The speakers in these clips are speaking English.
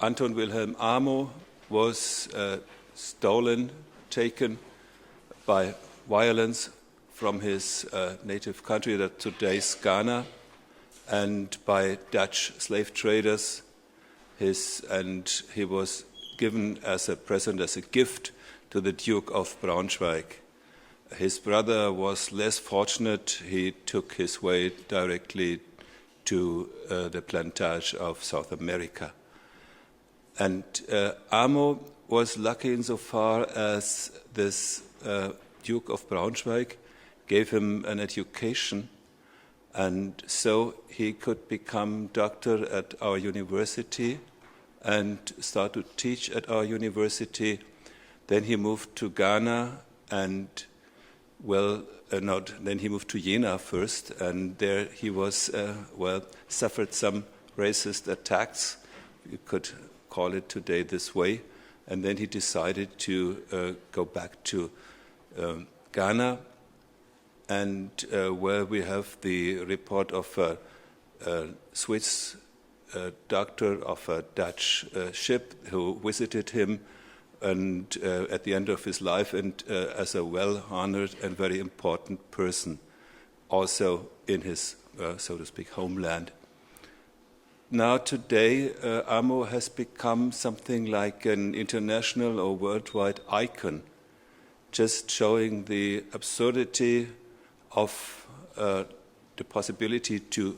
Anton Wilhelm Amo was taken by violence from his native country, that today's Ghana, and by Dutch slave traders. And he was given as a present, as a gift, to the Duke of Braunschweig. His brother was less fortunate. He took his way directly to the plantage of South America. And Amo was lucky insofar as this Duke of Braunschweig gave him an education, and so he could become doctor at our university and start to teach at our university. Then he moved to Ghana and, then he moved to Jena first, and there he was, suffered some racist attacks. You could call it today this way. And then he decided to go back to Ghana, and where we have the report of a Swiss doctor of a Dutch ship who visited him and at the end of his life, and as a well-honored and very important person, also in his, so to speak, homeland. Now today, Amo has become something like an international or worldwide icon, just showing the absurdity of the possibility to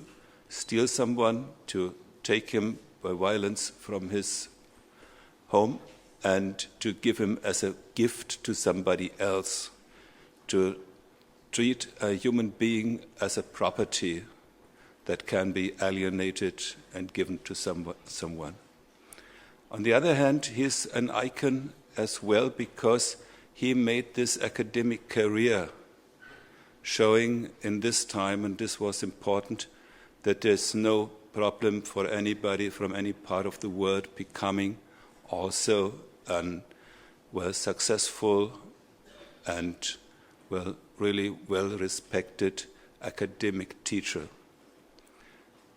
steal someone, to take him by violence from his home, and to give him as a gift to somebody else, to treat a human being as a property that can be alienated and given to someone. On the other hand, he's an icon as well because he made this academic career, showing in this time, and this was important, that there's no problem for anybody from any part of the world becoming also a successful and really well-respected academic teacher.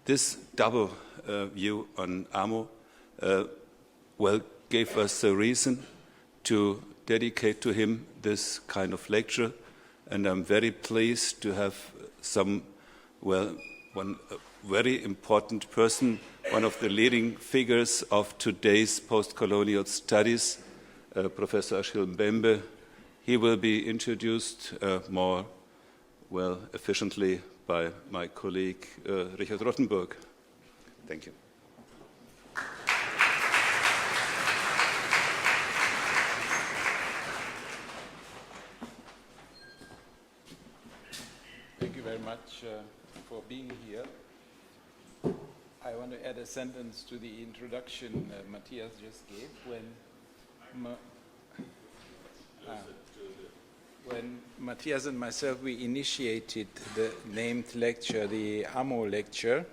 This double view on Amo gave us a reason to dedicate to him this kind of lecture, and I'm very pleased to have one very important person, one of the leading figures of today's post-colonial studies, Professor Achille Mbembe. He will be introduced more efficiently by my colleague Richard Rothenburg. Thank you. Thank you very much for being here. I want to add a sentence to the introduction Matthias just gave. When Matthias and myself, we initiated the named lecture, the Amo lecture,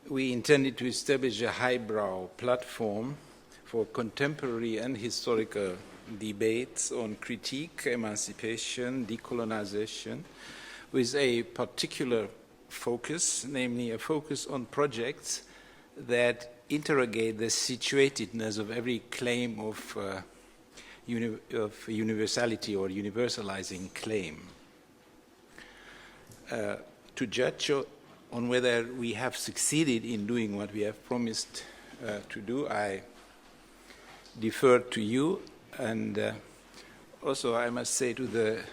we intended to establish a highbrow platform for contemporary and historical debates on critique, emancipation, decolonization, with a particular focus, namely a focus on projects that interrogate the situatedness of every claim of universality or universalizing claim. To judge on whether we have succeeded in doing what we have promised to do, I defer to you, and also I must say to the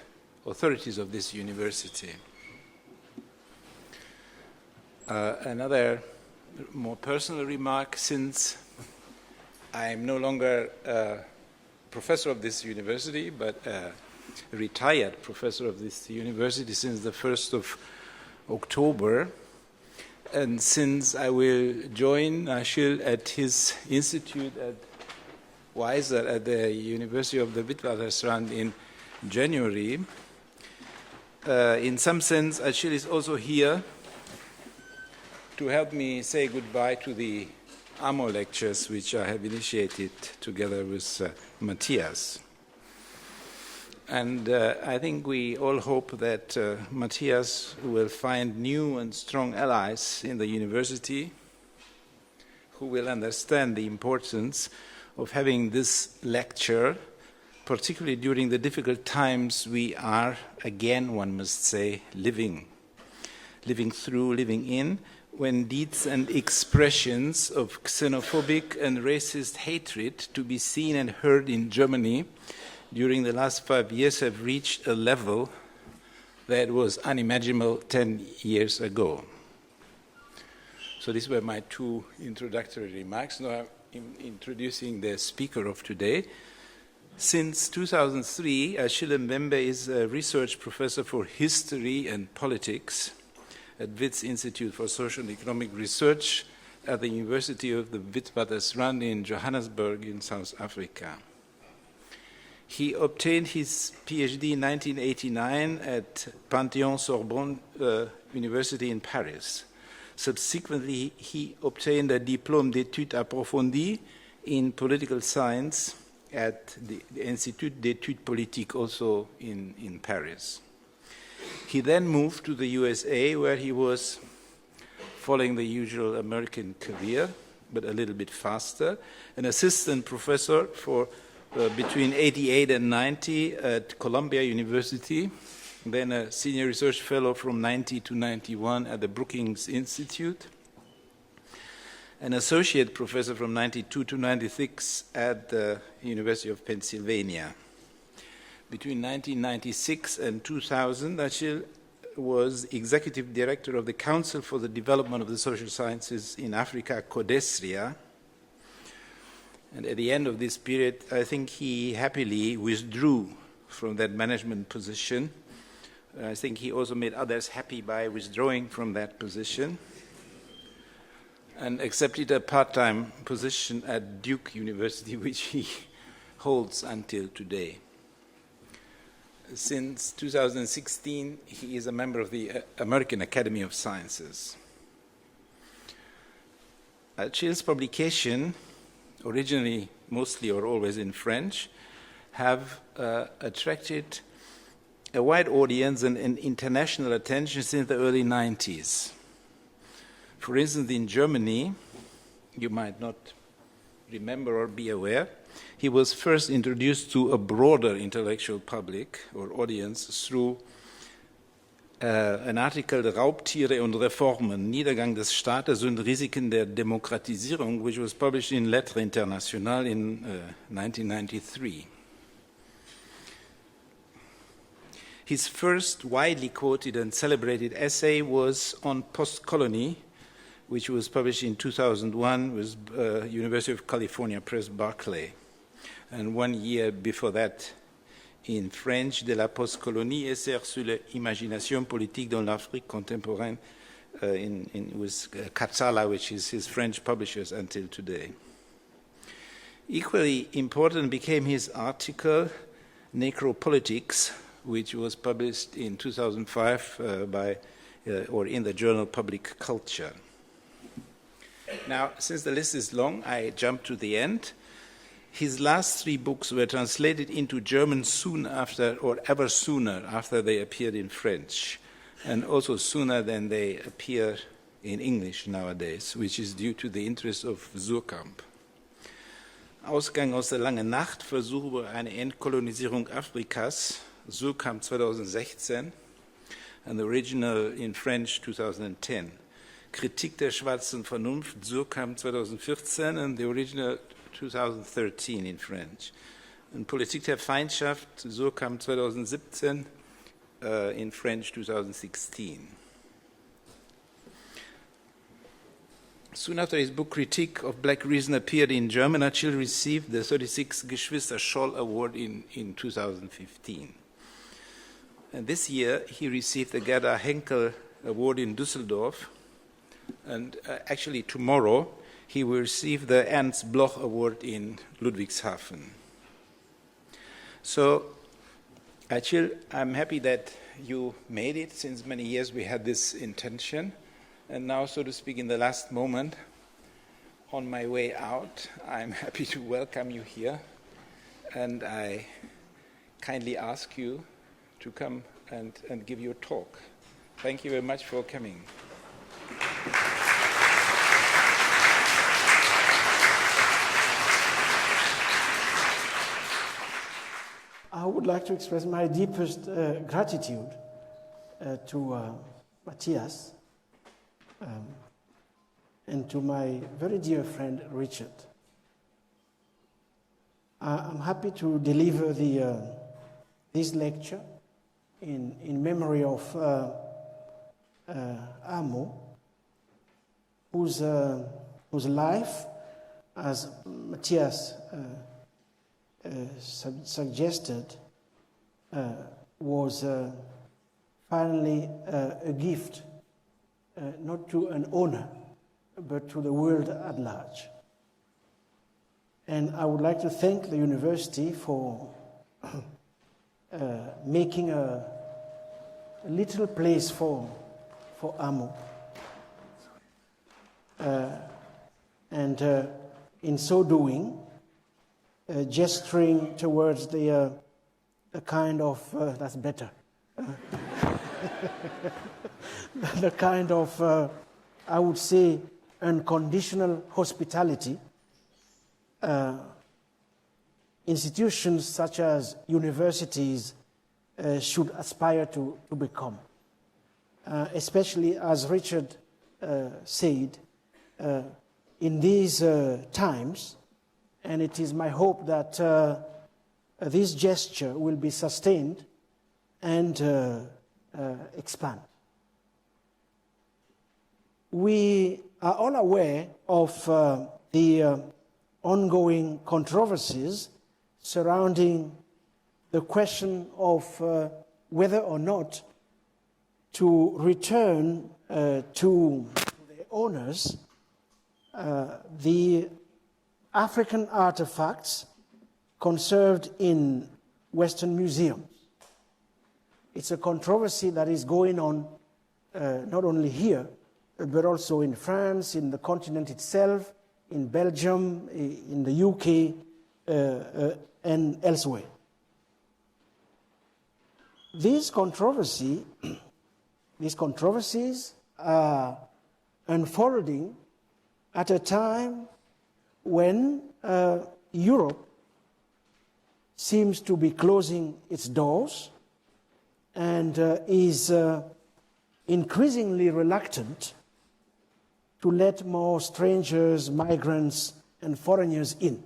authorities of this university. Another more personal remark, since I am no longer professor of this university, but a retired professor of this university since the 1st of October. And since I will join Achille at his institute at Weiser at the University of the Witwatersrand in January, in some sense Achille is also here to help me say goodbye to the Amo lectures, which I have initiated together with Matthias. And I think we all hope that Matthias will find new and strong allies in the university who will understand the importance of having this lecture, particularly during the difficult times we are, again, one must say, living through, living in, when deeds and expressions of xenophobic and racist hatred to be seen and heard in Germany during the last 5 years have reached a level that was unimaginable 10 years ago. So these were my two introductory remarks. Now I'm introducing the speaker of today. Since 2003, Achille Mbembe is a research professor for history and politics at Wits Institute for Social and Economic Research at the University of the Witwatersrand in Johannesburg in South Africa. He obtained his PhD in 1989 at Panthéon-Sorbonne University in Paris. Subsequently, he obtained a diplôme d'études approfondies in political science at the Institut d'études politiques, also in Paris. He then moved to the USA, where he was following the usual American career, but a little bit faster, an assistant professor for between 88 and 90 at Columbia University, then a senior research fellow from 90 to 91 at the Brookings Institute, an associate professor from 92 to 96 at the University of Pennsylvania. Between 1996 and 2000, Achille was executive director of the Council for the Development of the Social Sciences in Africa, CODESRIA. And at the end of this period, I think he happily withdrew from that management position. I think he also made others happy by withdrawing from that position and accepted a part-time position at Duke University, which he holds until today. Since 2016, he is a member of the American Academy of Sciences. Achille's publication, originally mostly or always in French, have attracted a wide audience and international attention since the early 90s. For instance, in Germany, you might not remember or be aware, he was first introduced to a broader intellectual public or audience through an article, Raubtiere und Reformen, Niedergang des Staates und Risiken der Demokratisierung, which was published in Lettres Internationales in 1993. His first widely quoted and celebrated essay was on post-colony, which was published in 2001 with University of California Press, Berkeley. And 1 year before that, in French, De la post-colonie, essai sur l'imagination politique dans l'Afrique contemporaine, with Katsala, which is his French publishers until today. Equally important became his article, Necropolitics, which was published in 2005 in the journal Public Culture. Now, since the list is long, I jump to the end. His last 3 books were translated into German soon after, or ever sooner after they appeared in French, and also sooner than they appear in English nowadays, which is due to the interest of Suhrkamp. Ausgang aus der langen Nacht, Versuch über eine Entkolonisierung Afrikas, Suhrkamp 2016, and the original in French 2010. Kritik der schwarzen Vernunft, Suhrkamp 2014, and the original 2013 in French. And Politik der Feindschaft, Suhrkamp 2017, in French 2016. Soon after his book Critique of Black Reason appeared in German, Achille received the 36 Geschwister Scholl Award in 2015. And this year he received the Gerda Henkel Award in Düsseldorf, and actually tomorrow he will receive the Ernst Bloch Award in Ludwigshafen. So, Achille, I'm happy that you made it. Since many years we had this intention. And now, so to speak, in the last moment, on my way out, I'm happy to welcome you here. And I kindly ask you to come and give your talk. Thank you very much for coming. would like to express my deepest gratitude to Matthias and to my very dear friend Richard. I'm happy to deliver this lecture in memory of Amo, whose life, as Matthias suggested, was finally a gift, not to an owner, but to the world at large. And I would like to thank the university for making a little place for Amo. And in so doing, gesturing towards the kind of, that's better, the kind of, I would say, unconditional hospitality institutions such as universities should aspire to become. Especially, as Richard said, in these times, and it is my hope that this gesture will be sustained and expand. We are all aware of the ongoing controversies surrounding the question of whether or not to return to the owners the African artifacts conserved in Western museums. It's a controversy that is going on not only here, but also in France, in the continent itself, in Belgium, in the UK, and elsewhere. These controversies are unfolding at a time when Europe seems to be closing its doors and is increasingly reluctant to let more strangers, migrants, and foreigners in.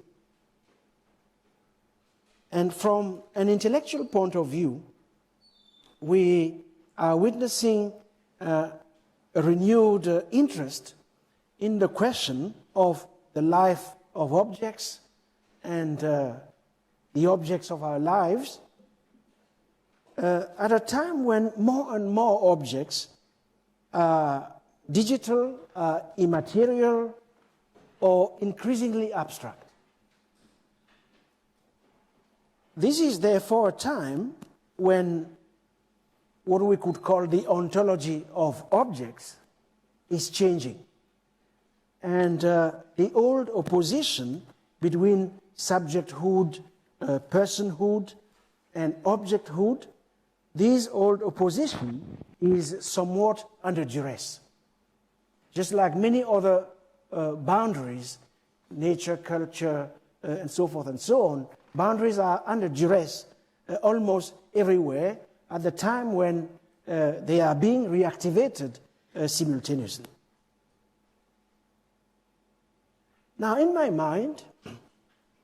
And from an intellectual point of view, we are witnessing a renewed interest in the question of the life of objects and the objects of our lives at a time when more and more objects are digital, immaterial, or increasingly abstract. This is therefore a time when what we could call the ontology of objects is changing. And the old opposition between subjecthood, personhood, and objecthood, this old opposition is somewhat under duress. Just like many other boundaries, nature, culture, and so forth and so on, boundaries are under duress almost everywhere at the time when they are being reactivated simultaneously. Now, in my mind,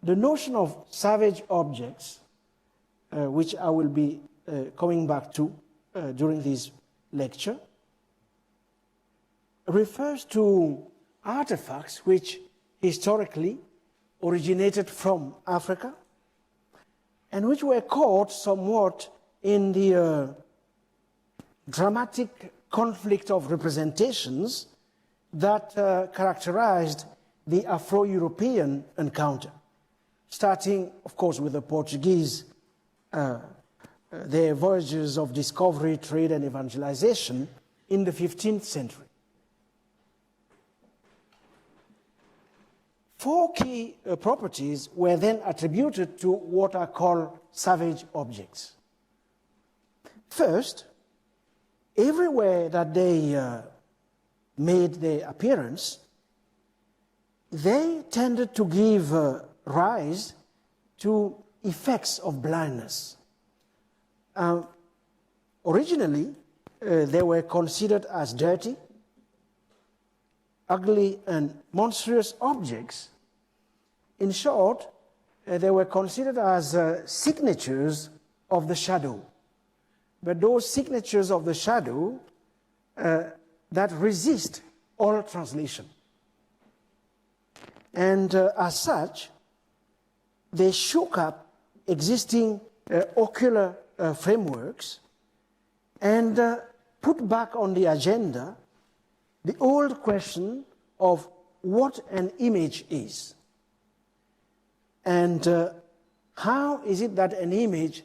the notion of savage objects, which I will be coming back to during this lecture, refers to artifacts which historically originated from Africa and which were caught somewhat in the dramatic conflict of representations that characterized the Afro-European encounter, starting, of course, with the Portuguese, their voyages of discovery, trade, and evangelization in the 15th century. Four key properties were then attributed to what are called savage objects. First, everywhere that they made their appearance, they tended to give rise to effects of blindness. Originally, they were considered as dirty, ugly, and monstrous objects. In short, they were considered as signatures of the shadow. But those signatures of the shadow that resist all translation. And as such, they shook up existing ocular frameworks and put back on the agenda the old question of what an image is. And how is it that an image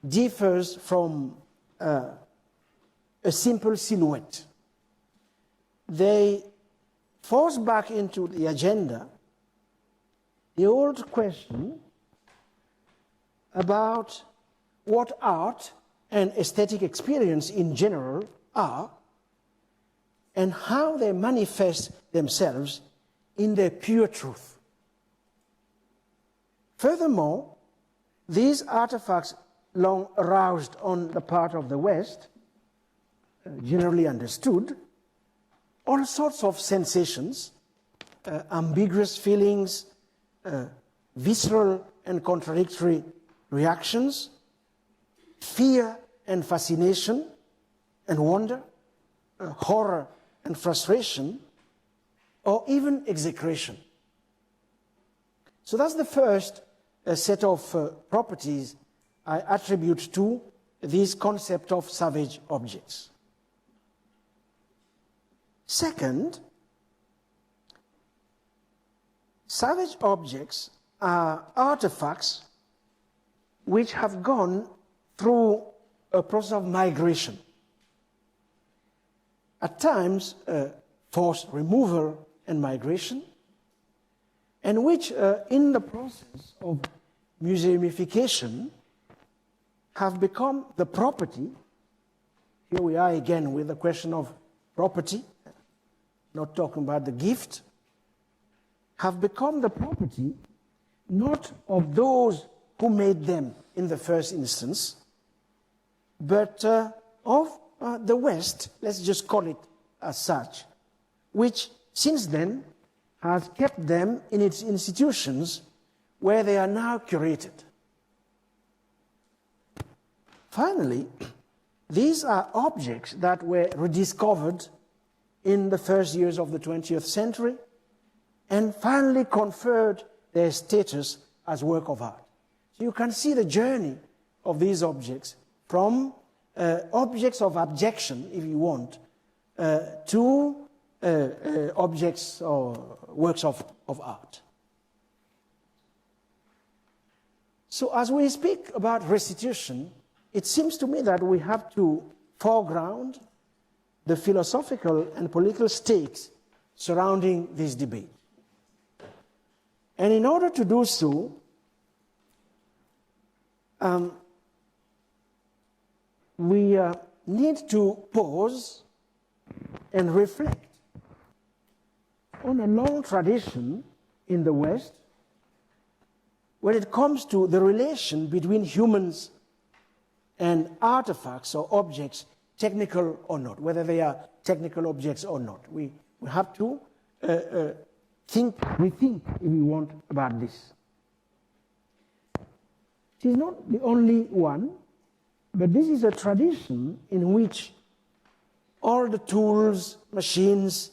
differs from a simple silhouette? They force back into the agenda the old question about what art and aesthetic experience in general are and how they manifest themselves in their pure truth. Furthermore, these artifacts long aroused on the part of the West, generally understood, all sorts of sensations, ambiguous feelings, visceral and contradictory reactions, fear and fascination and wonder, horror and frustration, or even execration. So that's the first set of properties I attribute to this concept of savage objects. Second, savage objects are artifacts which have gone through a process of migration. At times, forced removal and migration, and which, in the process of museumification, have become the property. Here we are again with the question of property, not talking about the gift, have become the property not of those who made them in the first instance, but of the West, let's just call it as such, which since then has kept them in its institutions where they are now curated. Finally, these are objects that were rediscovered in the first years of the 20th century and finally conferred their status as work of art. So you can see the journey of these objects from objects of abjection, if you want, to objects or works of art. So as we speak about restitution, it seems to me that we have to foreground the philosophical and political stakes surrounding this debate. And in order to do so, we need to pause and reflect on a long tradition in the West when it comes to the relation between humans and artifacts or objects, technical or not, whether they are technical objects or not. We have to rethink, if we want, about this. It is not the only one, but this is a tradition in which all the tools, machines,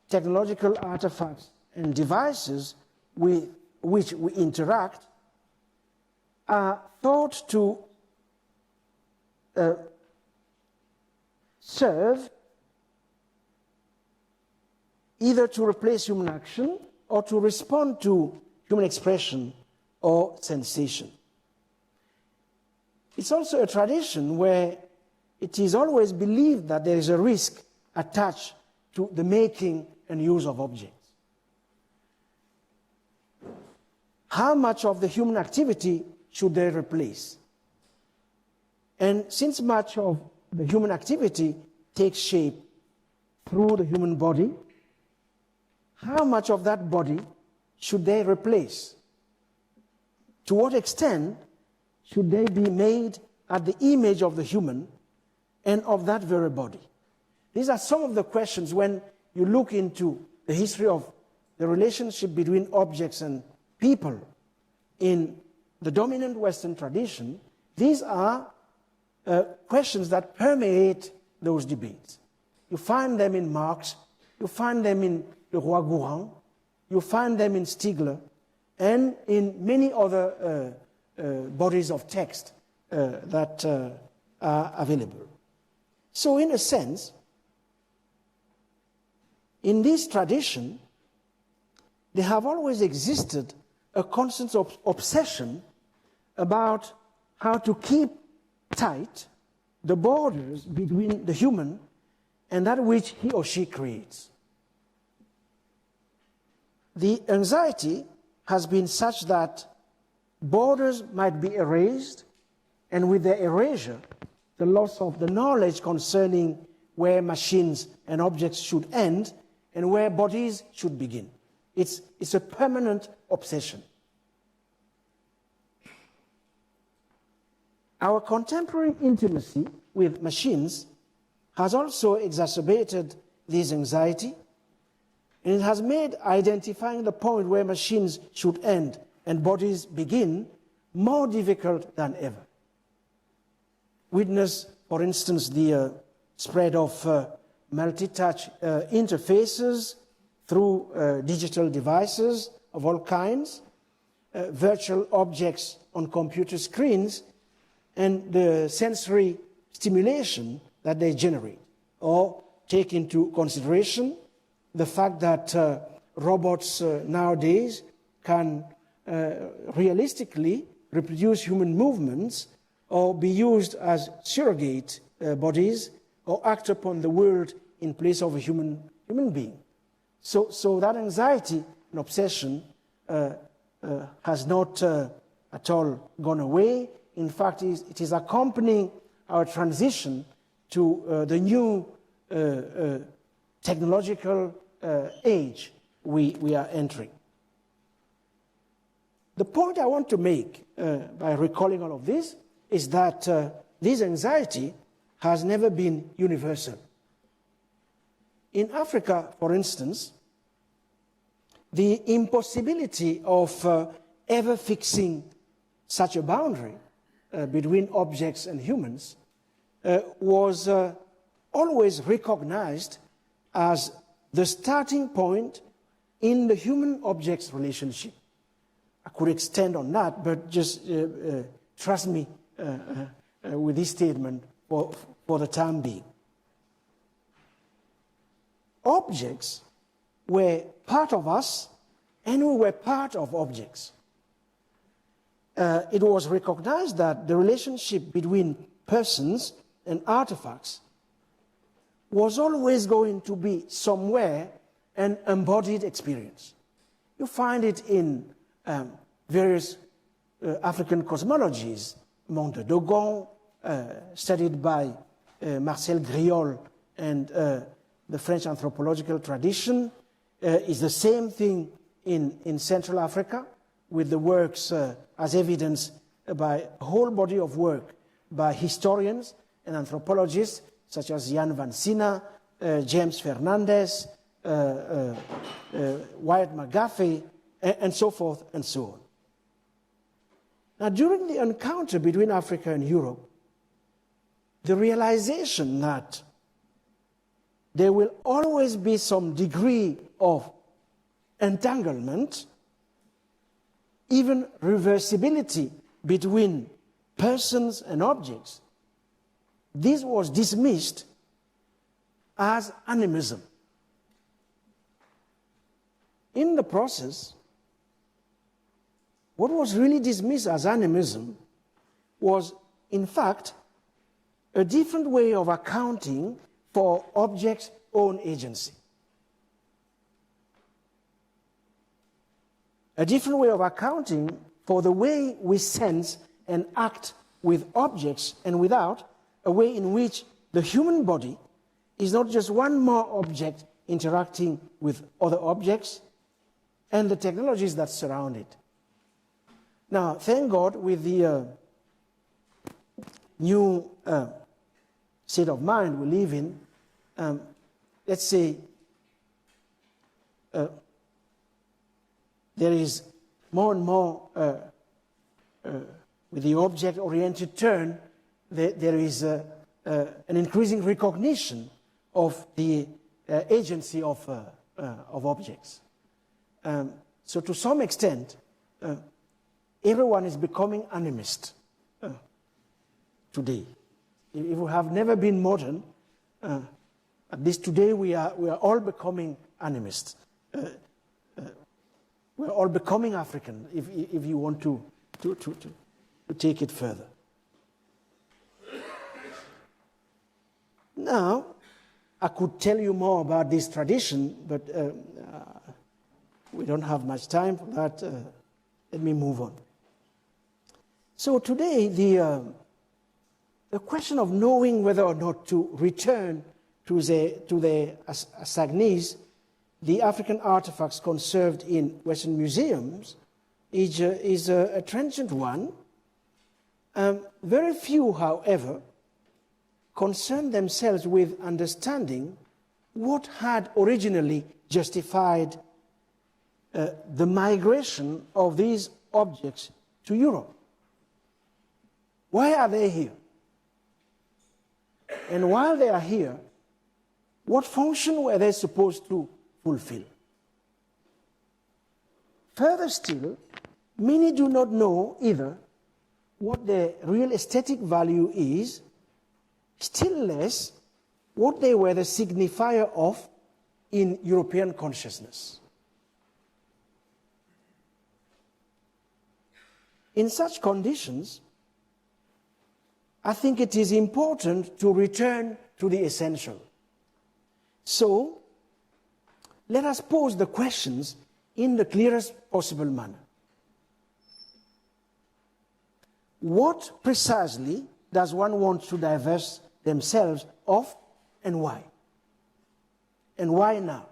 technological artifacts, and devices with which we interact are thought to serve either to replace human action or to respond to human expression or sensation. It's also a tradition where it is always believed that there is a risk attached to the making and use of objects. How much of the human activity should they replace? And since much of the human activity takes shape through the human body, how much of that body should they replace? To what extent should they be made at the image of the human and of that very body? These are some of the questions when you look into the history of the relationship between objects and people in the dominant Western tradition. These are questions that permeate those debates. You find them in Marx, you find them in Le Roi Gourand, you find them in Stigler, and in many other bodies of text that are available. So in a sense, in this tradition, there have always existed a constant obsession about how to keep tight the borders between the human and that which he or she creates. The anxiety has been such that borders might be erased, and with their erasure, the loss of the knowledge concerning where machines and objects should end and where bodies should begin. It's a permanent obsession. Our contemporary intimacy with machines has also exacerbated this anxiety, and it has made identifying the point where machines should end and bodies begin more difficult than ever. Witness, for instance, the spread of multi-touch interfaces through digital devices of all kinds, virtual objects on computer screens, and the sensory stimulation that they generate. Or take into consideration the fact that robots nowadays can realistically reproduce human movements or be used as surrogate bodies or act upon the world in place of a human being. So that anxiety and obsession has not at all gone away. In fact, it is accompanying our transition to the new technological age we are entering. The point I want to make by recalling all of this is that this anxiety has never been universal. In Africa, for instance, the impossibility of ever fixing such a boundary between objects and humans was always recognized as the starting point in the human-objects relationship. I could extend on that, but just trust me with this statement for the time being. Objects were part of us, and we were part of objects. It was recognized that the relationship between persons and artifacts was always going to be somewhere an embodied experience. You find it in various African cosmologies, among the Dogon, studied by Marcel Griol and the French anthropological tradition, is the same thing in Central Africa, with the works as evidenced by a whole body of work by historians and anthropologists such as Jan van Sina, James Fernandez, Wyatt McGaffey, and so forth and so on. Now, during the encounter between Africa and Europe, the realization that there will always be some degree of entanglement, even reversibility between persons and objects, this was dismissed as animism. In the process, what was really dismissed as animism was, in fact, a different way of accounting for objects' own agency. A different way of accounting for the way we sense and act with objects and without, a way in which the human body is not just one more object interacting with other objects and the technologies that surround it. Now, thank God, with the new state of mind we live in, let's say there is more and more, with the object-oriented turn, there is an increasing recognition of the agency of objects. So to some extent, everyone is becoming animist today. If we have never been modern, at least today we are all becoming animist. We're all becoming African, if you want to take it further. Now, I could tell you more about this tradition, but we don't have much time for that. Let me move on. So today, the question of knowing whether or not to return to the Assagnis, the African artifacts conserved in Western museums, is a transient one. Very few, however, concern themselves with understanding what had originally justified the migration of these objects to Europe. Why are they here? And while they are here, what function were they supposed to fulfill? Further still, many do not know either what the real aesthetic value is, still less what they were the signifier of in European consciousness. In such conditions, I think it is important to return to the essential. So, let us pose the questions in the clearest possible manner. What precisely does one want to divest themselves of, and why? And why now?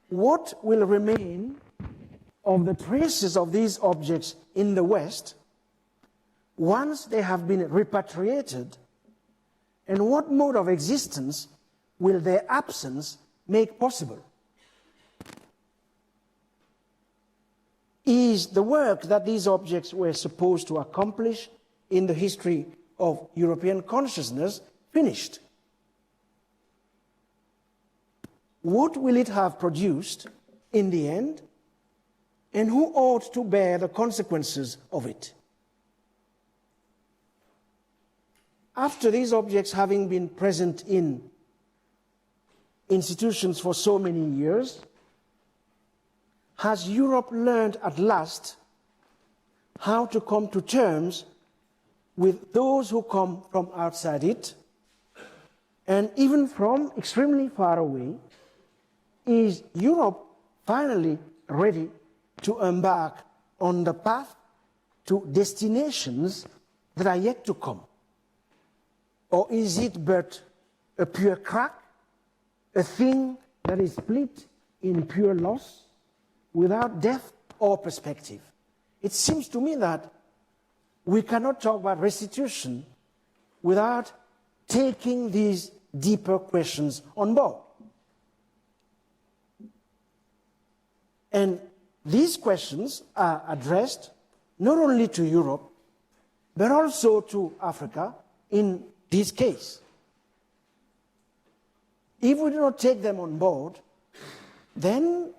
What will remain of the traces of these objects in the West once they have been repatriated, and what mode of existence will their absence make possible? Is the work that these objects were supposed to accomplish in the history of European consciousness finished? What will it have produced in the end, and who ought to bear the consequences of it? After these objects having been present in institutions for so many years, has Europe learned at last how to come to terms with those who come from outside it, and even from extremely far away? Is Europe finally ready to embark on the path to destinations that are yet to come? Or is it but a pure crack, a thing that is split in pure loss, without depth or perspective? It seems to me that we cannot talk about restitution without taking these deeper questions on board. And these questions are addressed not only to Europe, but also to Africa in this case. If we do not take them on board, then,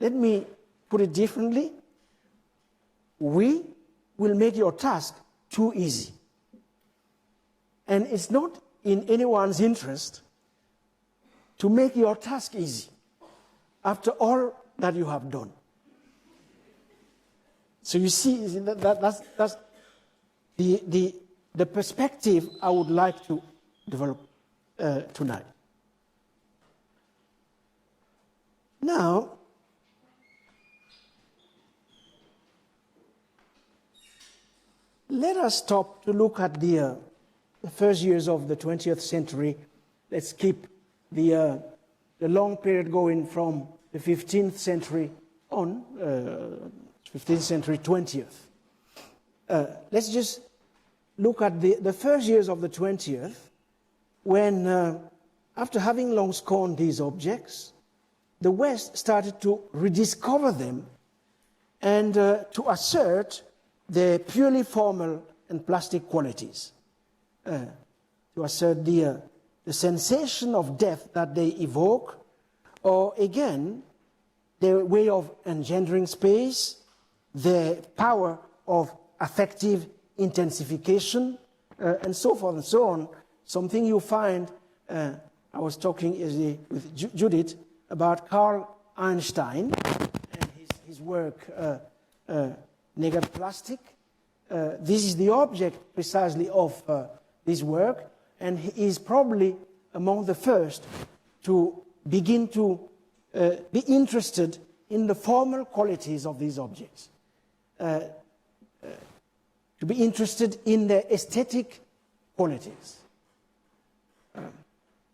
let me put it differently, we will make your task too easy. And it's not in anyone's interest to make your task easy after all that you have done. So you see, that's the perspective I would like to develop tonight. Now, let us stop to look at the first years of the 20th century. Let's keep the long period going from the 15th century on, 15th century, 20th. Let's just look at the first years of the 20th, when, after having long scorned these objects, the West started to rediscover them and to assert their purely formal and plastic qualities, to assert the sensation of depth that they evoke, or again, their way of engendering space, their power of affective intensification, and so forth and so on. Something you find, I was talking with Judith about Carl Einstein and his work, Naked Plastic. This is the object precisely of this work, and he is probably among the first to begin to be interested in the formal qualities of these objects, to be interested in their aesthetic qualities.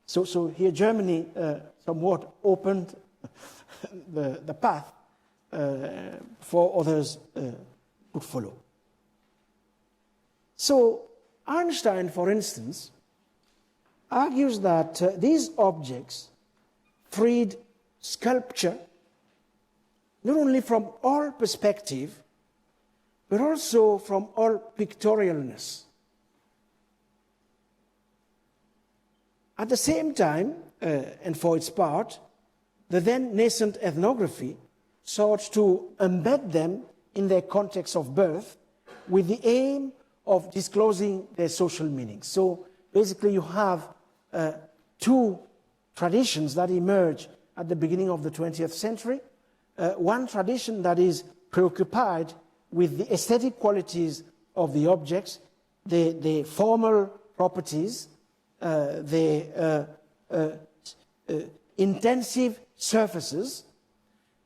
So here Germany somewhat opened the path for others to follow. So Einstein, for instance, argues that these objects freed sculpture not only from all perspective, but also from all pictorialness. At the same time, and for its part, the then nascent ethnography sought to embed them in their context of birth with the aim of disclosing their social meaning. So basically you have two traditions that emerge at the beginning of the 20th century. One tradition that is preoccupied with the aesthetic qualities of the objects, the formal properties, the intensive surfaces,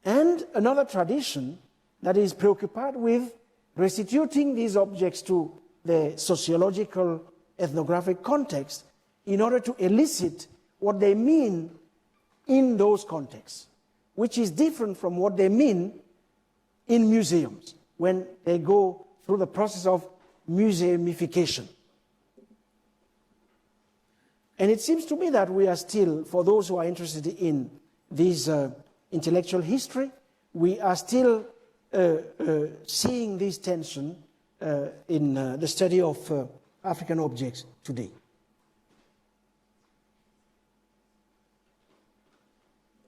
and another tradition that is preoccupied with restituting these objects to the sociological, ethnographic context in order to elicit what they mean in those contexts, which is different from what they mean in museums when they go through the process of museumification. And it seems to me that we are still, for those who are interested in this intellectual history, we are still seeing this tension in the study of African objects today.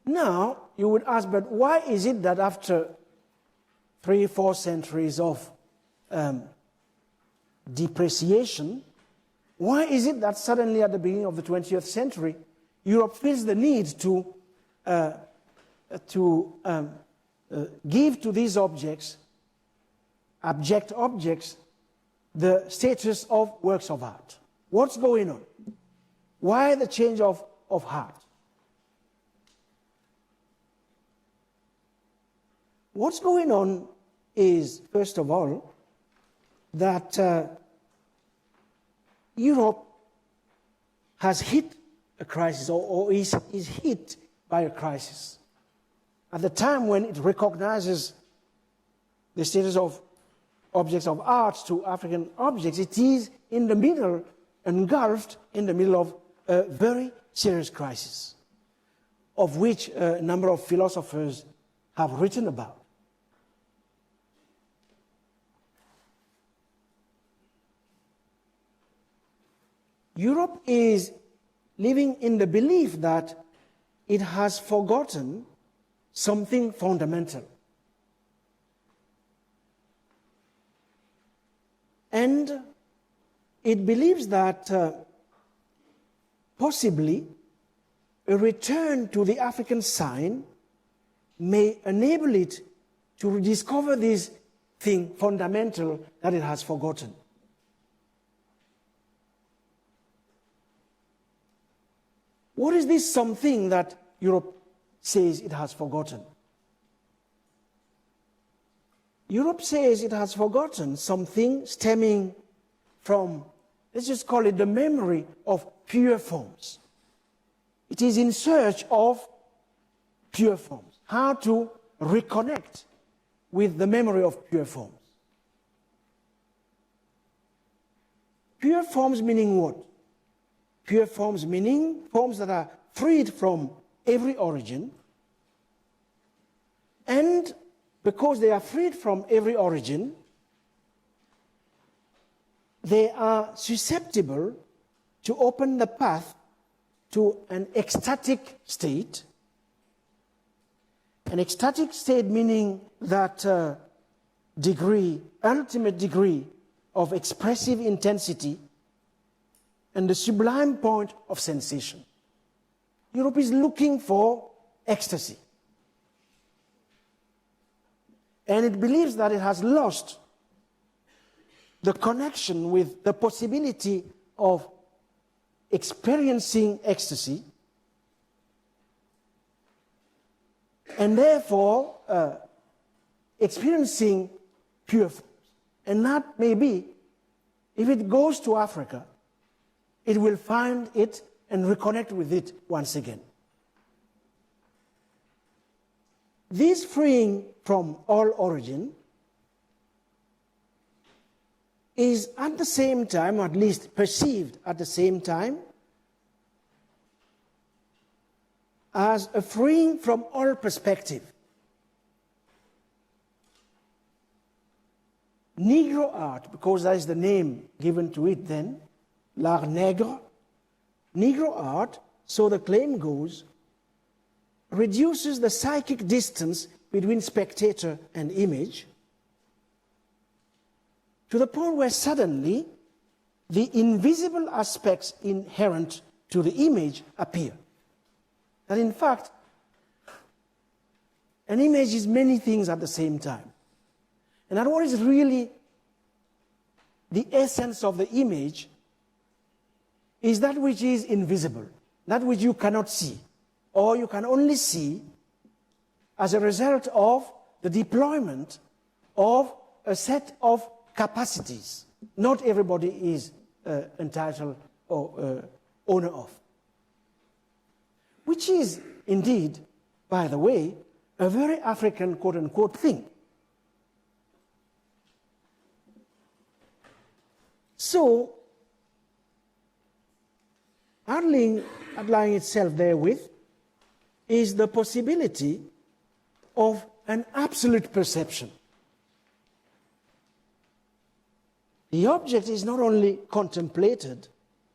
Now, you would ask, but why is it that after 3-4 centuries of depreciation, why is it that suddenly at the beginning of the 20th century, Europe feels the need to give to these objects, abject objects, the status of works of art? What's going on? Why the change of heart? What's going on is, first of all, that Europe has hit a crisis, or is hit by a crisis. At the time when it recognizes the status of objects of art to African objects, it is in the middle, engulfed in the middle of a very serious crisis, of which a number of philosophers have written about. Europe is living in the belief that it has forgotten something fundamental. And it believes that possibly a return to the African sign may enable it to rediscover this thing fundamental that it has forgotten. What is this something that Europe says it has forgotten? Europe says it has forgotten something stemming from, let's just call it the memory of pure forms. It is in search of pure forms, how to reconnect with the memory of pure forms. Pure forms meaning what? Pure forms meaning forms that are freed from every origin, and because they are freed from every origin, they are susceptible to open the path to an ecstatic state. An ecstatic state meaning that ultimate degree of expressive intensity and the sublime point of sensation. Europe is looking for ecstasy. And it believes that it has lost the connection with the possibility of experiencing ecstasy, and therefore experiencing pure forms. And that may be, if it goes to Africa, it will find it and reconnect with it once again. This freeing from all origin is at the same time, or at least perceived at the same time, as a freeing from all perspective. Negro art, because that is the name given to it then, l'art nègre, Negro art, so the claim goes, reduces the psychic distance between spectator and image to the point where suddenly the invisible aspects inherent to the image appear. That in fact, an image is many things at the same time. And that what is really the essence of the image is that which is invisible, that which you cannot see, or you can only see as a result of the deployment of a set of capacities not everybody is entitled or owner of. Which is indeed, by the way, a very African quote-unquote thing. So, underlying itself therewith is the possibility of an absolute perception. The object is not only contemplated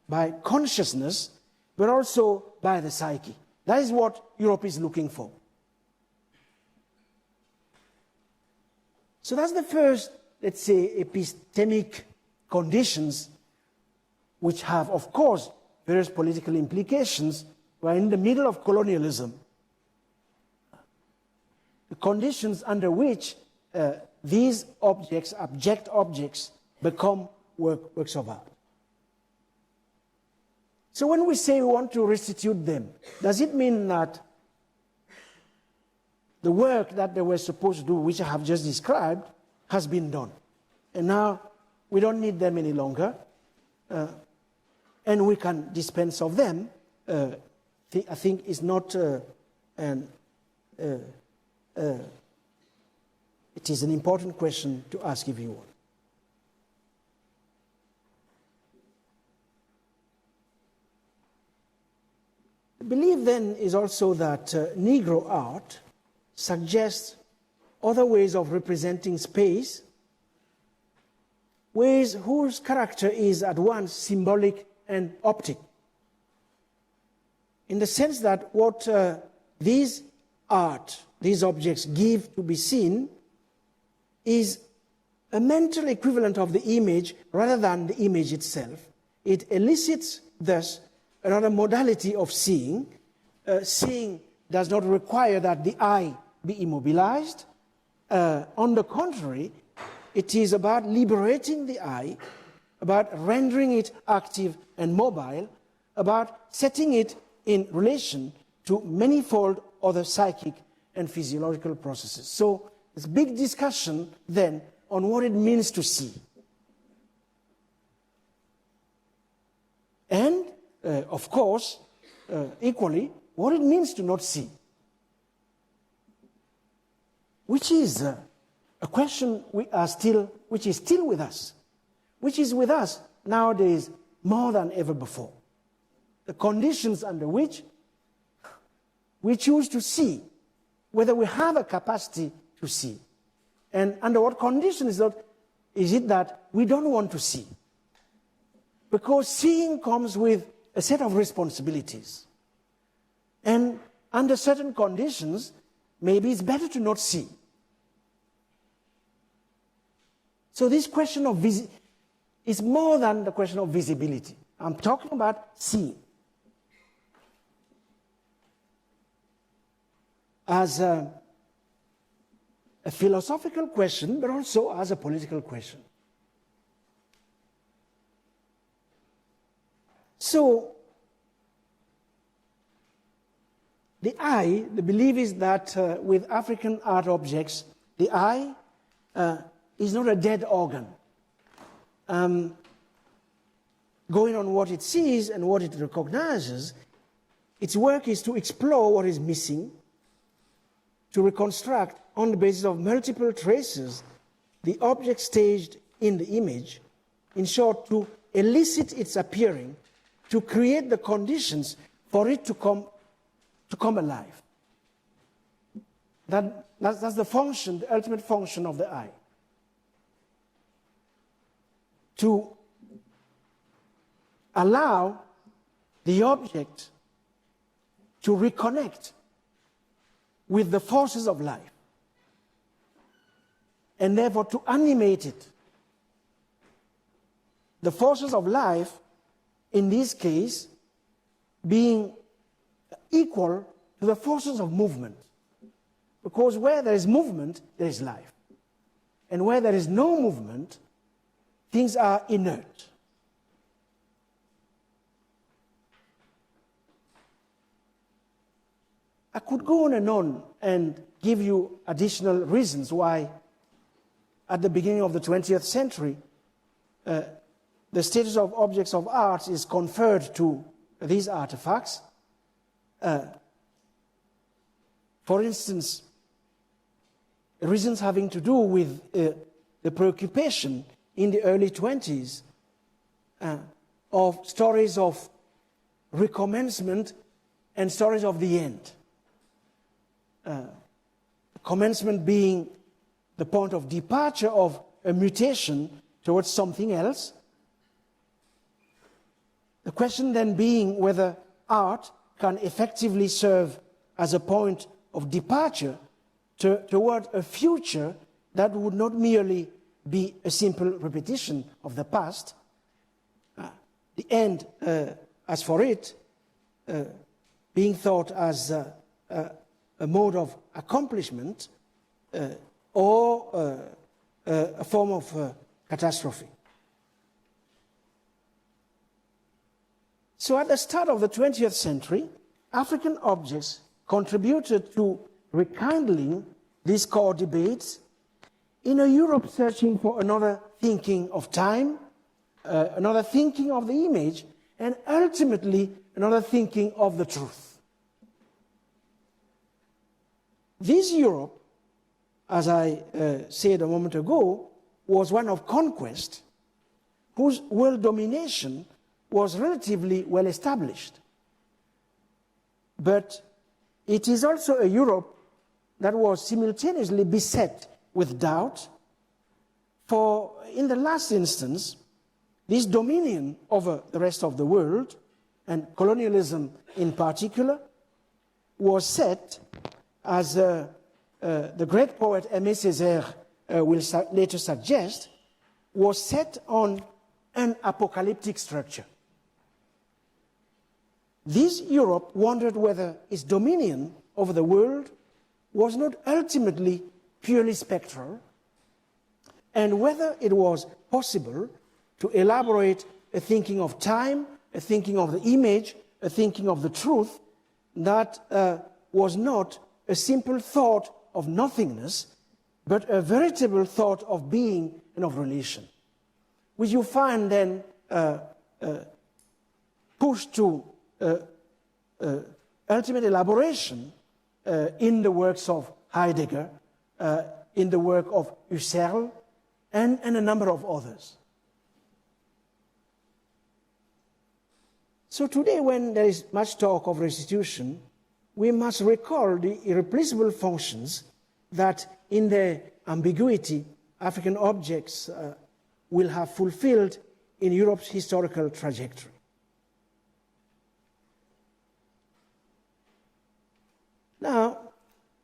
by consciousness, but also by the psyche. That is what Europe is looking for. So that's the first, let's say, epistemic conditions, which have, of course, various political implications. We're in the middle of colonialism. The conditions under which these objects, abject objects, become works of art. So when we say we want to restitute them, does it mean that the work that they were supposed to do, which I have just described, has been done, and now we don't need them any longer, and we can dispense of them? I think is not it is an important question to ask if you want. The belief then is also that Negro art suggests other ways of representing space, ways whose character is at once symbolic and optic. In the sense that what these objects give to be seen is a mental equivalent of the image rather than the image itself. It elicits thus another modality of seeing. Seeing does not require that the eye be immobilized. On the contrary, it is about liberating the eye, about rendering it active and mobile, about setting it in relation to manifold other psychic and physiological processes. So there's a big discussion then on what it means to see. And, of course, equally, what it means to not see. Which is a question which is still with us. Which is with us nowadays more than ever before. The conditions under which we choose to see, whether we have a capacity to see, and under what conditions is it that we don't want to see. Because seeing comes with a set of responsibilities. And under certain conditions, maybe it's better to not see. So this question of is more than the question of visibility. I'm talking about seeing. As a philosophical question, but also as a political question. So, the eye, the belief is that with African art objects, the eye is not a dead organ, going on what it sees and what it recognizes. Its work is to explore what is missing, to reconstruct on the basis of multiple traces the object staged in the image, in short, to elicit its appearing, to create the conditions for it to come alive. That's the function, the ultimate function of the eye. To allow the object to reconnect with the forces of life, and therefore to animate it. The forces of life, in this case, being equal to the forces of movement. Because where there is movement, there is life. And where there is no movement, things are inert. I could go on and give you additional reasons why, at the beginning of the 20th century, the status of objects of art is conferred to these artifacts. For instance, reasons having to do with the preoccupation in the early 20s of stories of recommencement and stories of the end. Commencement being the point of departure of a mutation towards something else. The question then being whether art can effectively serve as a point of departure toward a future that would not merely be a simple repetition of the past. The end, as for it, being thought as a mode of accomplishment or a form of catastrophe. So at the start of the 20th century, African objects contributed to rekindling these core debates in a Europe searching for another thinking of time, another thinking of the image, and ultimately another thinking of the truth. This Europe, as I said a moment ago, was one of conquest, whose world domination was relatively well established. But it is also a Europe that was simultaneously beset with doubt, for in the last instance, this dominion over the rest of the world, and colonialism in particular, was set, as the great poet Aimé Césaire will later suggest, was set on an apocalyptic structure. This Europe wondered whether its dominion over the world was not ultimately purely spectral, and whether it was possible to elaborate a thinking of time, a thinking of the image, a thinking of the truth that was not a simple thought of nothingness, but a veritable thought of being and of relation, which you find then pushed to ultimate elaboration in the works of Heidegger, in the work of Husserl, and a number of others. So today, when there is much talk of restitution, we must recall the irreplaceable functions that in their ambiguity, African objects will have fulfilled in Europe's historical trajectory. Now,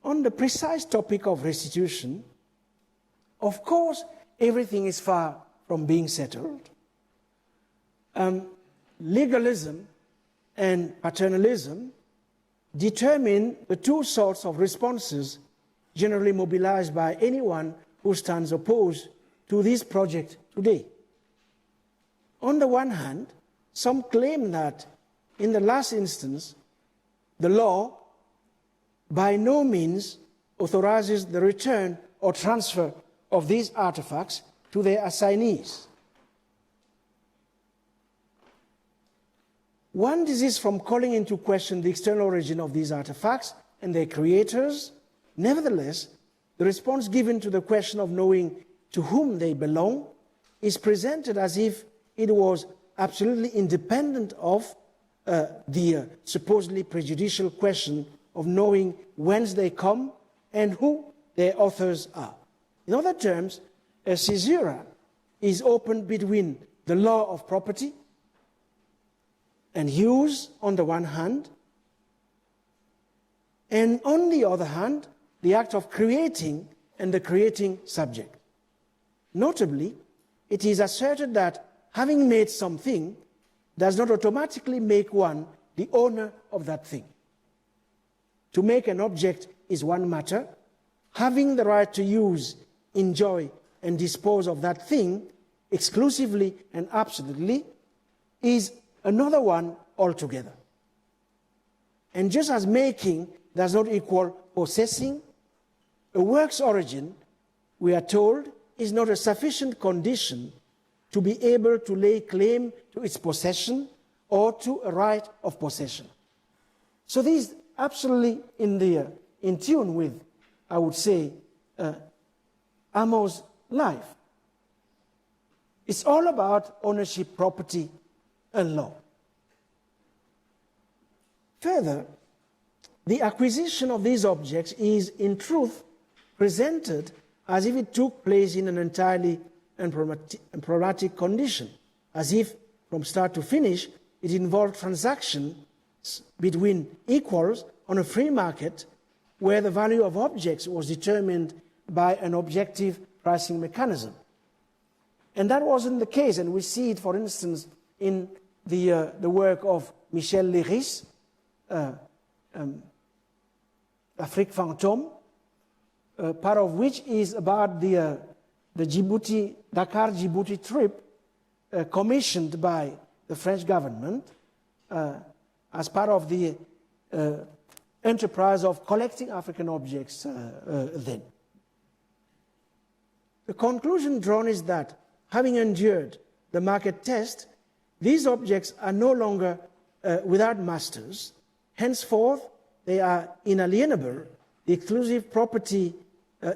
on the precise topic of restitution, of course, everything is far from being settled. Legalism and paternalism determine the two sorts of responses generally mobilized by anyone who stands opposed to this project today. On the one hand, some claim that, in the last instance, the law by no means authorizes the return or transfer of these artifacts to their assignees. One desists from calling into question the external origin of these artifacts and their creators. Nevertheless, the response given to the question of knowing to whom they belong is presented as if it was absolutely independent of the supposedly prejudicial question of knowing whence they come and who their authors are. In other terms, a caesura is opened between the law of property and use on the one hand, and on the other hand, the act of creating and the creating subject. Notably, it is asserted that having made something does not automatically make one the owner of that thing. To make an object is one matter. Having the right to use, enjoy, and dispose of that thing exclusively and absolutely is another one altogether. And just as making does not equal possessing, a work's origin, we are told, is not a sufficient condition to be able to lay claim to its possession or to a right of possession. So this is absolutely in tune with, I would say, Amos' life. It's all about ownership, property, and law. Further, the acquisition of these objects is, in truth, presented as if it took place in an entirely unproblematic condition, as if, from start to finish, it involved transactions between equals on a free market where the value of objects was determined by an objective pricing mechanism. And that wasn't the case, and we see it, for instance, in the work of Michel Léris, Afrique Fantôme, part of which is about the Dakar-Djibouti trip commissioned by the French government as part of the enterprise of collecting African objects then. The conclusion drawn is that, having endured the market test, these objects are no longer without masters. Henceforth, they are inalienable, the exclusive property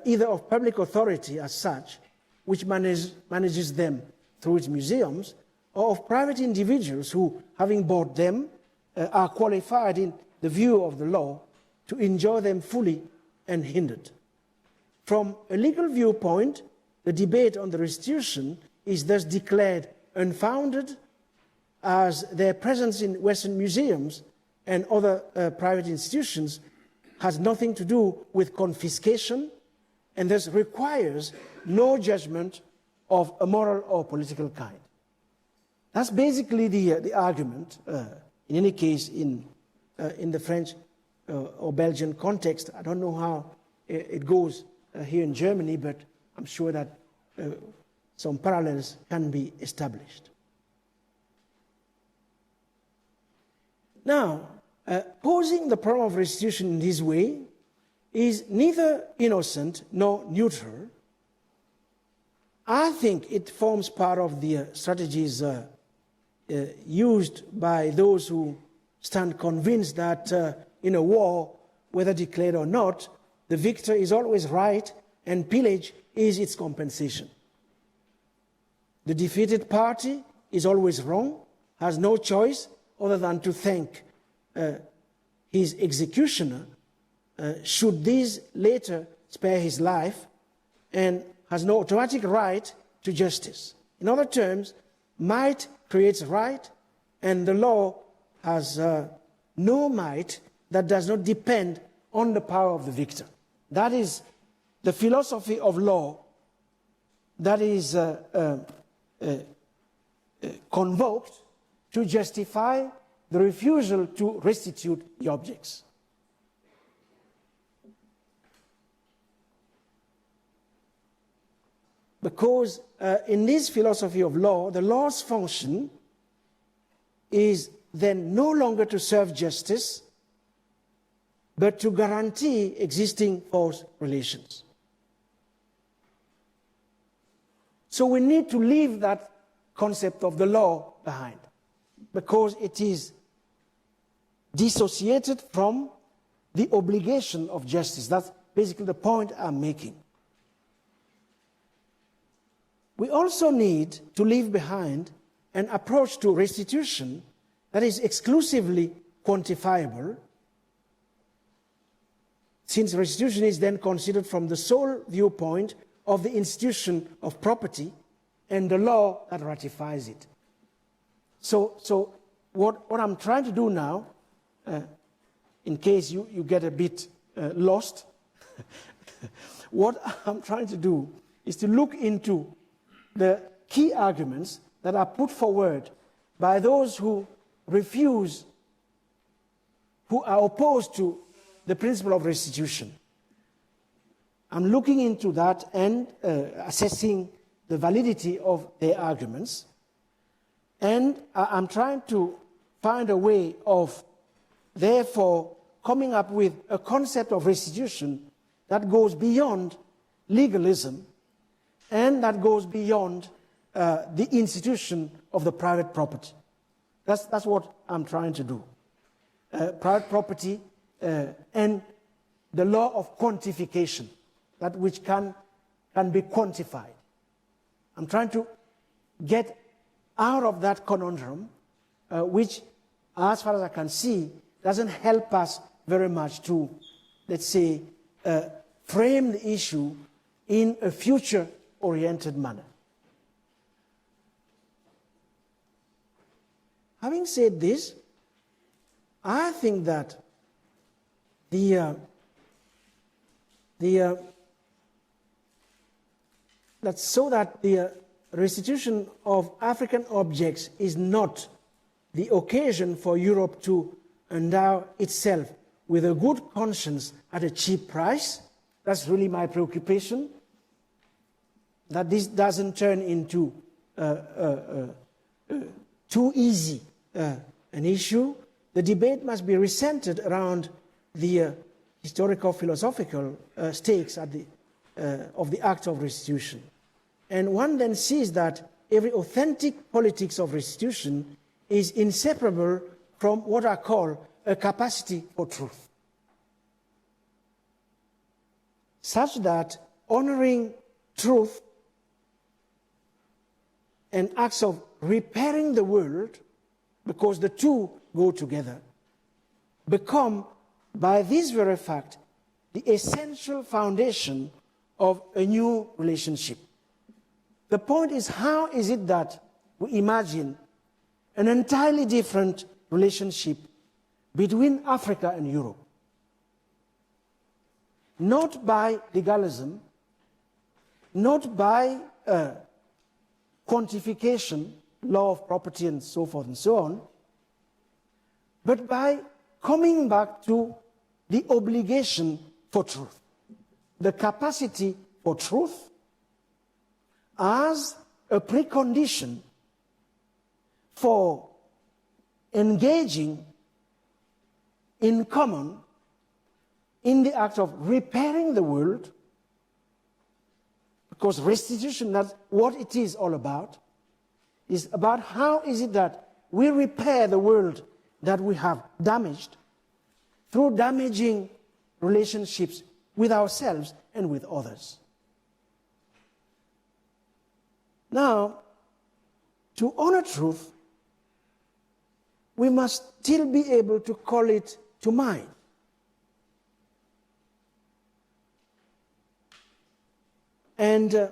either of public authority as such, which manages them through its museums, or of private individuals who, having bought them, are qualified in the view of the law to enjoy them fully unhindered. From a legal viewpoint, the debate on the restitution is thus declared unfounded, as their presence in Western museums and other private institutions has nothing to do with confiscation and thus requires no judgment of a moral or political kind. That's basically the argument, in any case, in the French or Belgian context. I don't know how it goes here in Germany, but I'm sure that some parallels can be established. Now, posing the problem of restitution in this way is neither innocent nor neutral. I think it forms part of the strategies used by those who stand convinced that in a war, whether declared or not, the victor is always right and pillage is its compensation. The defeated party is always wrong, has no choice other than to thank his executioner, should this later spare his life, and has no automatic right to justice. In other terms, might creates right, and the law has no might that does not depend on the power of the victor. That is the philosophy of law that is convoked to justify the refusal to restitute the objects. Because in this philosophy of law, the law's function is then no longer to serve justice, but to guarantee existing force relations. So we need to leave that concept of the law behind, because it is dissociated from the obligation of justice. That's basically the point I'm making. We also need to leave behind an approach to restitution that is exclusively quantifiable, since restitution is then considered from the sole viewpoint of the institution of property and the law that ratifies it. So what I'm trying to do now, in case you get a bit lost, what I'm trying to do is to look into the key arguments that are put forward by those who refuse, who are opposed to the principle of restitution. I'm looking into that and assessing the validity of their arguments. And I'm trying to find a way of, therefore, coming up with a concept of restitution that goes beyond legalism and that goes beyond the institution of the private property. That's what I'm trying to do. Private property and the law of quantification, that which can be quantified. I'm trying to get out of that conundrum, which, as far as I can see, doesn't help us very much to, let's say, frame the issue in a future-oriented manner. Having said this, I think that so that the restitution of African objects is not the occasion for Europe to endow itself with a good conscience at a cheap price. That's really my preoccupation, that this doesn't turn into too easy an issue. The debate must be recentered around the historical philosophical stakes at of the act of restitution. And one then sees that every authentic politics of restitution is inseparable from what I call a capacity for truth, such that honoring truth and acts of repairing the world, because the two go together, become, by this very fact, the essential foundation of a new relationship. The point is, how is it that we imagine an entirely different relationship between Africa and Europe? Not by legalism, not by quantification, law of property and so forth and so on, but by coming back to the obligation for truth, the capacity for truth as a precondition for engaging in common in the act of repairing the world, because restitution, that's what it is all about, is about how is it that we repair the world that we have damaged through damaging relationships with ourselves and with others. Now, to honor truth we must still be able to call it to mind. And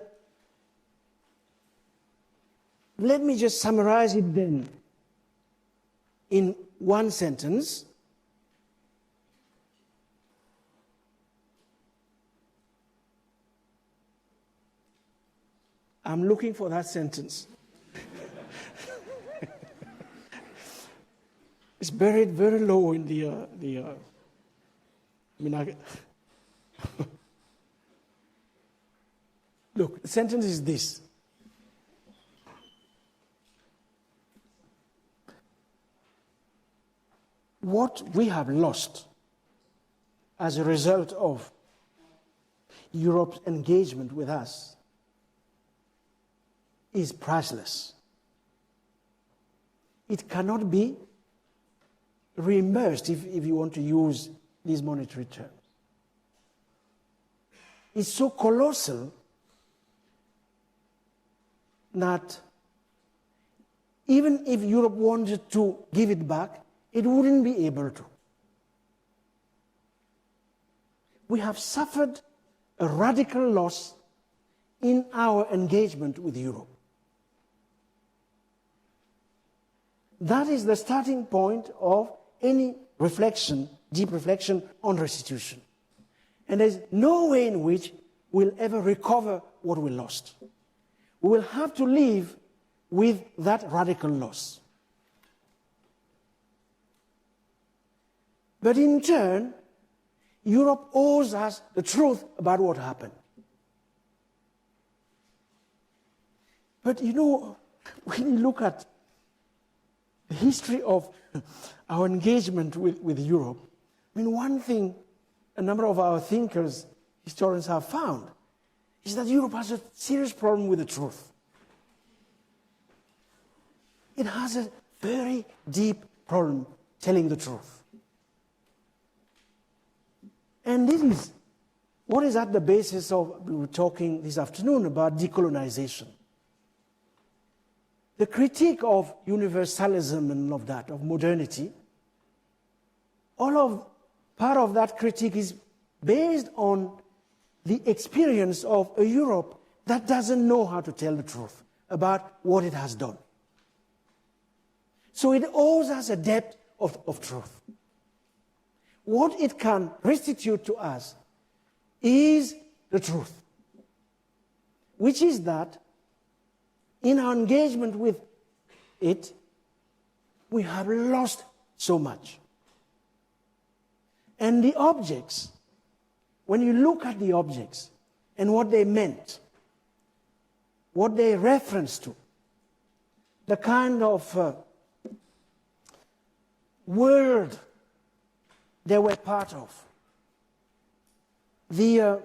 let me just summarize it then in one sentence. I'm looking for that sentence. It's buried very low in Look, the sentence is this. What we have lost as a result of Europe's engagement with us is priceless. It cannot be reimbursed, if you want to use these monetary terms. It's so colossal that even if Europe wanted to give it back, it wouldn't be able to. We have suffered a radical loss in our engagement with Europe. That is the starting point of any reflection, deep reflection on restitution. And there's no way in which we'll ever recover what we lost. We will have to live with that radical loss. But in turn, Europe owes us the truth about what happened. But you know, when you look at the history of our engagement with Europe, I mean, one thing a number of our thinkers, historians have found is that Europe has a serious problem with the truth. It has a very deep problem telling the truth. And this is what is at the basis of, we were talking this afternoon about decolonization. The critique of universalism and of that, of modernity, part of that critique is based on the experience of a Europe that doesn't know how to tell the truth about what it has done. So it owes us a debt of truth. What it can restitute to us is the truth, which is that in our engagement with it, we have lost so much. And the objects, when you look at the objects and what they meant, what they referenced to, the kind of world they were part of, the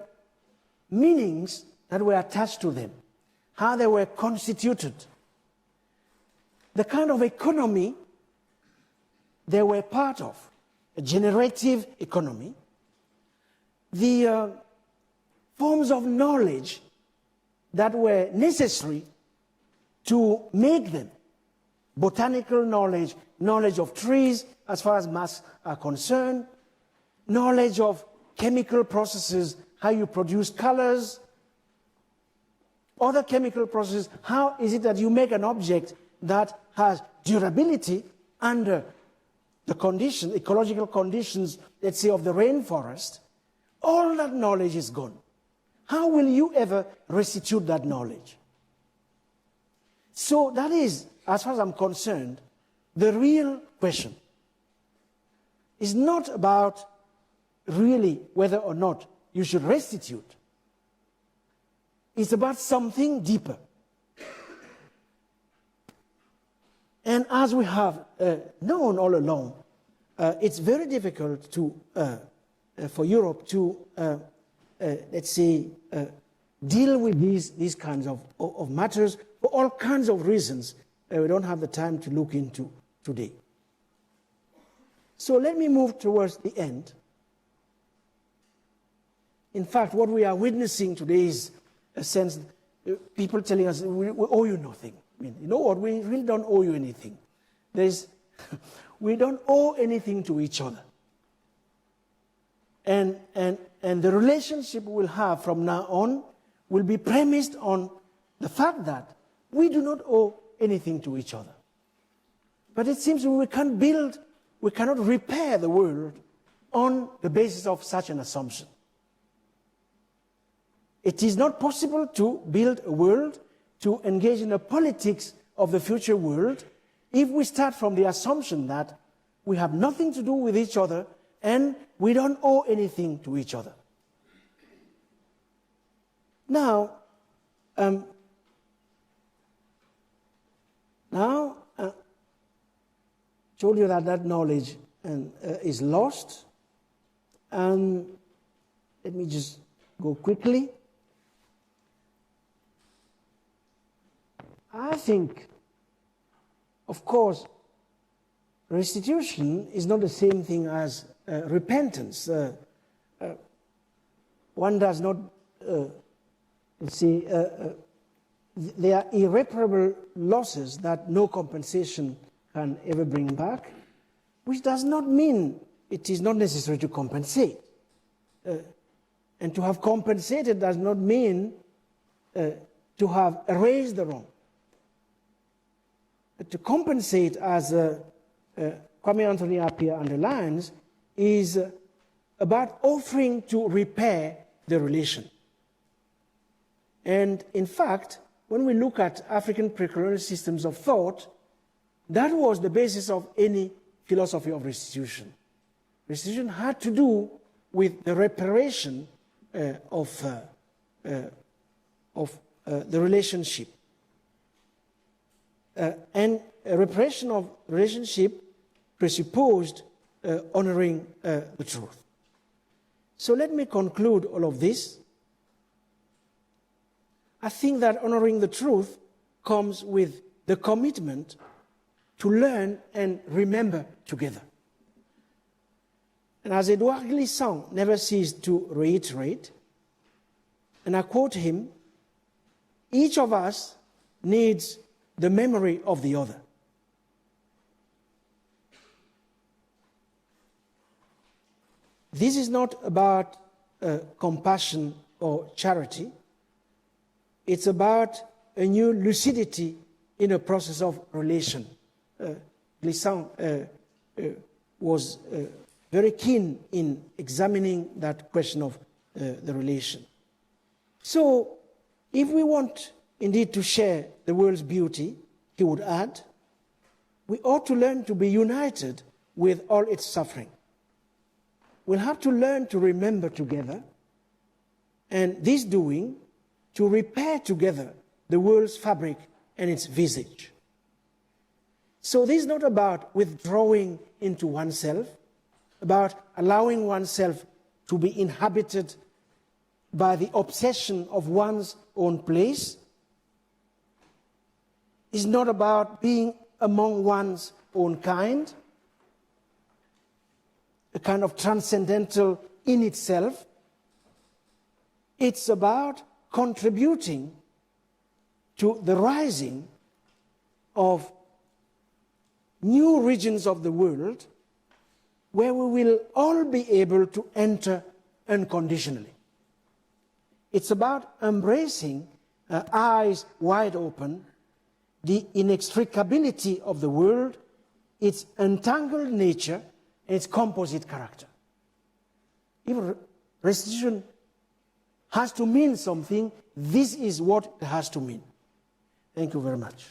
meanings that were attached to them, how they were constituted, the kind of economy they were part of, a generative economy, the forms of knowledge that were necessary to make them, botanical knowledge, knowledge of trees as far as maths are concerned, knowledge of chemical processes, how you produce colors, other chemical processes, how is it that you make an object that has durability under the conditions, ecological conditions, let's say, of the rainforest. All that knowledge is gone. How will you ever restitute that knowledge? So that is, as far as I'm concerned, the real question. It's not about really whether or not you should restitute. It's about something deeper. And as we have known all along, it's very difficult for Europe to, let's say, deal with these kinds of matters for all kinds of reasons we don't have the time to look into today. So let me move towards the end. In fact, what we are witnessing today is a sense, people telling us, we owe you nothing. I mean, you know what, we really don't owe you anything. There's we don't owe anything to each other. And the relationship we'll have from now on will be premised on the fact that we do not owe anything to each other. But it seems we cannot repair the world on the basis of such an assumption. It is not possible to build a world, to engage in a politics of the future world, if we start from the assumption that we have nothing to do with each other and we don't owe anything to each other. Now, told you that knowledge is lost. Let me just go quickly. I think, of course, restitution is not the same thing as repentance. One does not, there are irreparable losses that no compensation can ever bring back, which does not mean it is not necessary to compensate. And to have compensated does not mean to have erased the wrong. To compensate, as Kwame Anthony Appiah underlines, is about offering to repair the relation. And in fact, when we look at African precolonial systems of thought, that was the basis of any philosophy of restitution. Restitution had to do with the reparation of the relationship. And a reparation of relationship presupposed honoring the truth. So let me conclude all of this. I think that honoring the truth comes with the commitment to learn and remember together. And as Edouard Glissant never ceased to reiterate, and I quote him, each of us needs the memory of the other. This is not about compassion or charity. It's about a new lucidity in a process of relation. Glissant was very keen in examining that question of the relation. So, if we want indeed to share the world's beauty, he would add, we ought to learn to be united with all its suffering. We'll have to learn to remember together, and this doing, to repair together the world's fabric and its visage. So this is not about withdrawing into oneself, about allowing oneself to be inhabited by the obsession of one's own place. It's not about being among one's own kind, a kind of transcendental in itself. It's about contributing to the rising of new regions of the world where we will all be able to enter unconditionally. It's about embracing, eyes wide open, the inextricability of the world, its entangled nature, and its composite character. If restitution has to mean something, this is what it has to mean. Thank you very much.